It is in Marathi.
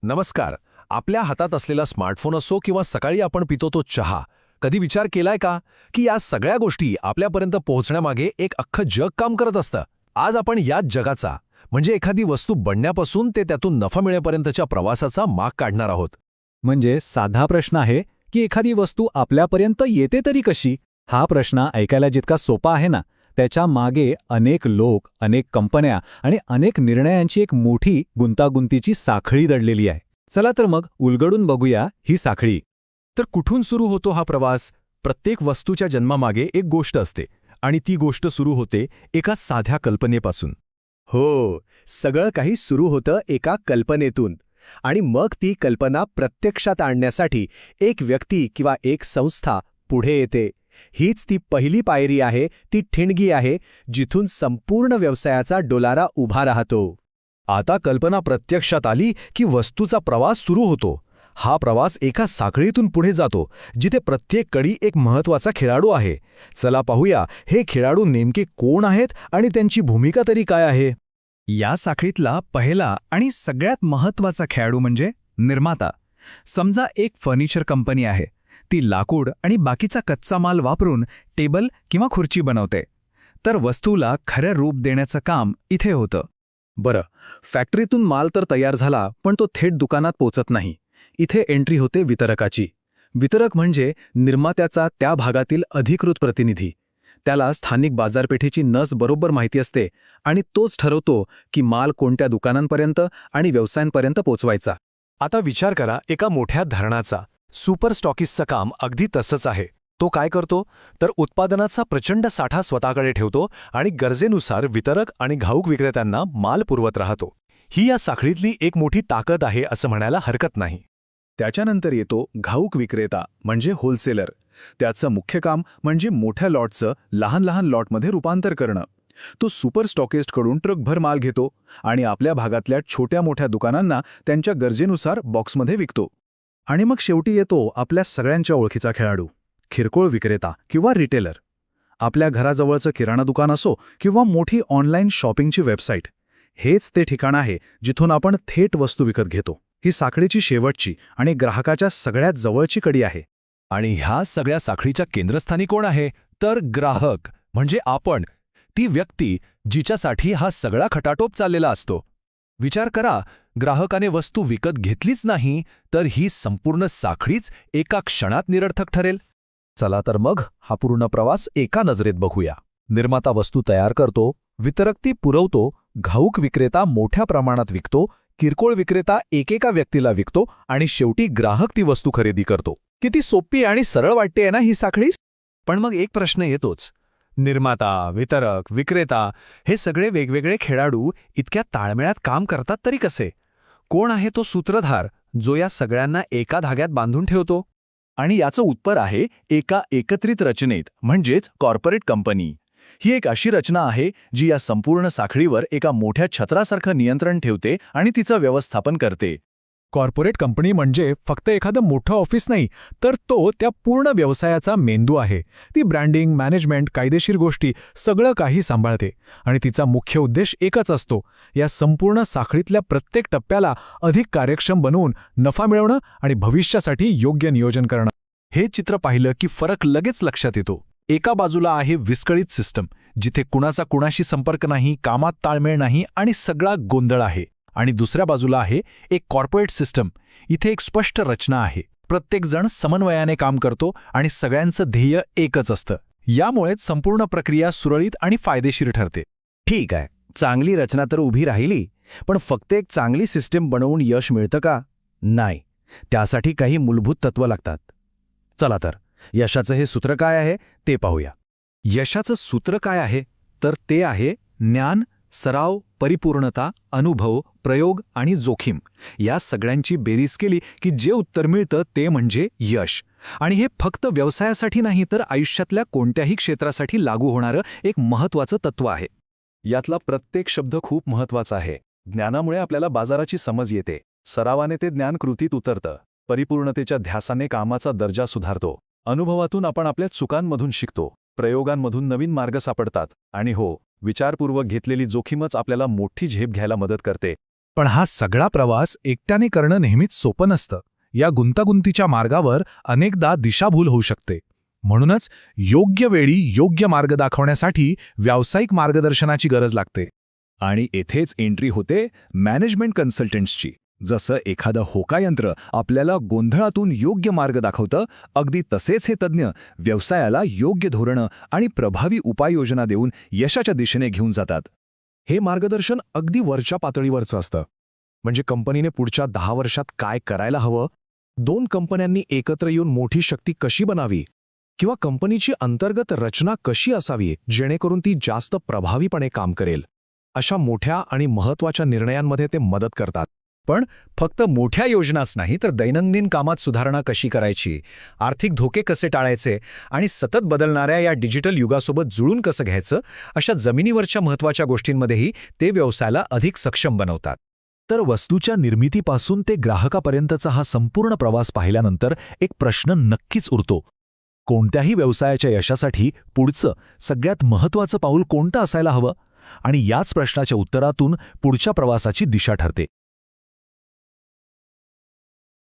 नमस्कार. आपल्या हातात असलेला स्मार्टफोन असो किंवा सकाळी आपण पितो तो चहा, कधी विचार केलाय का की या सगळ्या गोष्टी आपल्यापर्यंत पोहोचण्यामागे एक अख्खं जग काम करत असतं. आज आपण याच जगाचा म्हणजे एखादी वस्तू बनण्यापासून ते त्यातून नफा मिळेपर्यंतच्या प्रवासाचा माग काढणार आहोत. म्हणजे साधा प्रश्न आहे की एखादी वस्तू आपल्यापर्यंत येते तरी कशी? हा प्रश्न ऐकायला जितका सोपा आहे ना, त्याच्या मागे अनेक लोक, अनेक कंपन्या आणि अनेक निर्णयांची एक मोठी गुंतागुंतीची साखळी दडलेली आहे. चला तर मग उलगडून बघूया ही साखळी. तर कुठून सुरू होतो हा प्रवास? प्रत्येक वस्तूच्या जन्मामागे एक गोष्ट असते आणि ती गोष्ट सुरू होते एका साध्या कल्पनेपासून. हो, सगळं काही सुरू होतं एका कल्पनेतून. आणि मग ती कल्पना प्रत्यक्षात आणण्यासाठी एक व्यक्ती किंवा एक संस्था पुढे येते. हीच ती पहिली पायरी आहे, ती ठिणगी आहे, जिथून संपूर्ण व्यवसायाचा डोलारा उभा राहतो. आता कल्पना प्रत्यक्षात आली की वस्तूचा प्रवास सुरू होतो. हा प्रवास एका साखळीतून पुढे जातो, जिथे प्रत्येक कडी एक महत्त्वाचा खेळाडू आहे. चला पाहूया हे खेळाडू नेमके कोण आहेत आणि त्यांची भूमिका तरी काय आहे. या साखळीतला पहिला आणि सगळ्यात महत्त्वाचा खेळाडू म्हणजे निर्माता. समजा एक फर्निचर कंपनी आहे. ती लाकूड आणि बाकीचा कच्चा माल वापरून टेबल किंवा खुर्ची बनवते. तर वस्तूला खरं रूप देण्याचं काम इथे होतं. बरं, फॅक्टरीतून माल तर तयार झाला, पण तो थेट दुकानात पोचत नाही. इथे एंट्री होते वितरकाची. वितरक म्हणजे निर्मात्याचा त्या भागातील अधिकृत प्रतिनिधी. त्याला स्थानिक बाजारपेठेची नस बरोबर माहिती असते आणि तोच ठरवतो की माल कोणत्या दुकानांपर्यंत आणि व्यवसायांपर्यंत पोचवायचा. आता विचार करा एका मोठ्या धरणाचा. सुपर स्टॉकिस्टचं काम अगदी तसंच आहे. तो काय करतो तर उत्पादनाचा प्रचंड साठा स्वतःकडे ठेवतो आणि गरजेनुसार वितरक आणि घाऊक विक्रेत्यांना माल पुरवत राहतो. ही या साखळीतली एक मोठी ताकद आहे असं म्हणायला हरकत नाही. त्याच्यानंतर येतो घाऊक विक्रेता म्हणजे होलसेलर. त्याचं मुख्य काम म्हणजे मोठ्या लॉटचं लहान लहान लॉटमध्ये रूपांतर करणं. तो सुपर स्टॉकिस्टकडून ट्रकभर माल घेतो आणि आपल्या भागातल्या छोट्या मोठ्या दुकानांना त्यांच्या गरजेनुसार बॉक्समध्ये विकतो. आणि मग शेवटी येतो आपल्या सगळ्यांच्या ओळखीचा खेळाडू, किरकोळ विक्रेता किंवा रिटेलर. आपल्या घराजवळचं किराणा दुकान असो किंवा मोठी ऑनलाईन शॉपिंगची वेबसाईट, हेच ते ठिकाण आहे जिथून आपण थेट वस्तू विकत घेतो. ही साखळीची शेवटची आणि ग्राहकाच्या सगळ्यात जवळची कडी आहे. आणि ह्या सगळ्या साखळीच्या केंद्रस्थानी कोण आहे तर ग्राहक म्हणजे आपण, ती व्यक्ती जिच्यासाठी हा सगळा खटाटोप चाललेला असतो. विचार करा, ग्राहकाने वस्तू विकत घेतलीच नाही तर ही संपूर्ण साखळीच एका क्षणात निरर्थक ठरेल. चला तर मग हा पूर्ण प्रवास एका नजरेत बघूया. निर्माता वस्तू तयार करतो, वितरक ती पुरवतो, घाऊक विक्रेता मोठ्या प्रमाणात विकतो, किरकोळ विक्रेता एकेका व्यक्तीला विकतो आणि शेवटी ग्राहक ती वस्तू खरेदी करतो. किती सोपी आणि सरळ वाटते ना ही साखळी. पण मग एक प्रश्न येतोच. निर्माता, वितरक, विक्रेता हे सगळे वेगवेगळे खेळाडू इतक्या ताळमेळात काम करतात तरी कसे? कोण आहे तो सूत्रधार जो या सगळ्यांना एका धाग्यात बांधून ठेवतो? आणि याचं उत्तर आहे एका एकत्रित रचनेत म्हणजेच कॉर्पोरेट कंपनी. ही एक अशी रचना आहे जी या संपूर्ण साखळीवर एका मोठ्या छत्रासारखं नियंत्रण ठेवते आणि तिचं व्यवस्थापन करते. कॉर्पोरेट कंपनी म्हणजे फक्त एखादं मोठं ऑफिस नाही, तर तो त्या पूर्ण व्यवसायाचा मेंदू आहे. ती ब्रँडिंग, मॅनेजमेंट, कायदेशीर गोष्टी सगळं काही सांभाळते आणि तिचा मुख्य उद्देश एकच असतो, या संपूर्ण साखळीतल्या प्रत्येक टप्प्याला अधिक कार्यक्षम बनवून नफा मिळवणं आणि भविष्यासाठी योग्य नियोजन करणं. हे चित्र पाहिलं की फरक लगेच लक्षात येतो. एका बाजूला आहे विस्कळीत सिस्टम, जिथे कुणाचा कुणाशी संपर्क नाही, कामात ताळमेळ नाही आणि सगळा गोंधळ आहे. आणि दुसऱ्या बाजूला आहे एक कॉर्पोरेट सिस्टम. इथे एक स्पष्ट रचना आहे. प्रत्येकजण समन्वयाने काम करतो आणि सगळ्यांचं ध्येय एकच असतं. यामुळेच संपूर्ण प्रक्रिया सुरळीत आणि फायदेशीर ठरते. ठीक आहे, चांगली रचना तर उभी राहिली, पण फक्त एक चांगली सिस्टीम बनवून यश मिळतं का? नाही, त्यासाठी काही मूलभूत तत्त्व लागतात. चला तर यशाचं हे सूत्र काय आहे ते पाहूया. यशाचं सूत्र काय आहे तर ते आहे ज्ञान, सराव, परिपूर्णता, अनुभव, प्रयोग आणि जोखीम. या सगळ्यांची बेरीज केली की जे उत्तर मिळतं ते म्हणजे यश. आणि हे फक्त व्यवसायासाठी नाही तर आयुष्यातल्या कोणत्याही क्षेत्रासाठी लागू होणारं एक महत्त्वाचं तत्त्व आहे. यातला प्रत्येक शब्द खूप महत्त्वाचा आहे. ज्ञानामुळे आपल्याला बाजाराची समज येते, सरावाने ते ज्ञान कृतीत उतरतं, परिपूर्णतेच्या ध्यासाने कामाचा दर्जा सुधारतो, अनुभवातून आपण आपल्या चुकांमधून शिकतो, प्रयोगांमधून नवीन मार्ग सापडतात आणि हो, विचारपूर्वक घेतलेली जोखीमच आपल्याला मोठी झेप घ्यायला मदत करते. पण हा सगळा प्रवास एकट्याने करणं नेहमीच सोपं नसतं. या गुंतागुंतीच्या मार्गावर अनेकदा दिशाभूल होऊ शकते. म्हणूनच योग्य वेळी योग्य मार्ग दाखवण्यासाठी व्यावसायिक मार्गदर्शनाची गरज लागते. आणि येथेच एंट्री होते मॅनेजमेंट कन्सल्टंट्सची. जसं एखादं होकायंत्र आपल्याला गोंधळातून योग्य मार्ग दाखवतं, अगदी तसेच हे तज्ज्ञ व्यवसायाला योग्य धोरणं आणि प्रभावी उपाययोजना देऊन यशाच्या दिशेने घेऊन जातात. हे मार्गदर्शन अगदी वरच्या पातळीवरचं असतं. म्हणजे कंपनीने पुढच्या 10 वर्षात काय करायला हवं, 2 कंपन्यांनी एकत्र येऊन मोठी शक्ती कशी बनावी, किंवा कंपनीची अंतर्गत रचना कशी असावी जेणेकरून ती जास्त प्रभावीपणे काम करेल, अशा मोठ्या आणि महत्त्वाच्या निर्णयांमध्ये ते मदत करतात. पण फक्त मोठ्या योजनाच नाही तर दैनंदिन कामात सुधारणा कशी करायची, आर्थिक धोके कसे टाळायचे आणि सतत बदलणाऱ्या या डिजिटल युगासोबत जुळून कसं घ्यायचं, अशा जमिनीवरच्या महत्त्वाच्या गोष्टींमध्येही ते व्यवसायाला अधिक सक्षम बनवतात. तर वस्तूच्या निर्मितीपासून ते ग्राहकापर्यंतचा हा संपूर्ण प्रवास पाहिल्यानंतर एक प्रश्न नक्कीच उरतो. कोणत्याही व्यवसायाच्या यशासाठी पुढचं सगळ्यात महत्त्वाचं पाऊल कोणतं असायला हवं? आणि याच प्रश्नाच्या उत्तरातून पुढच्या प्रवासाची दिशा ठरते.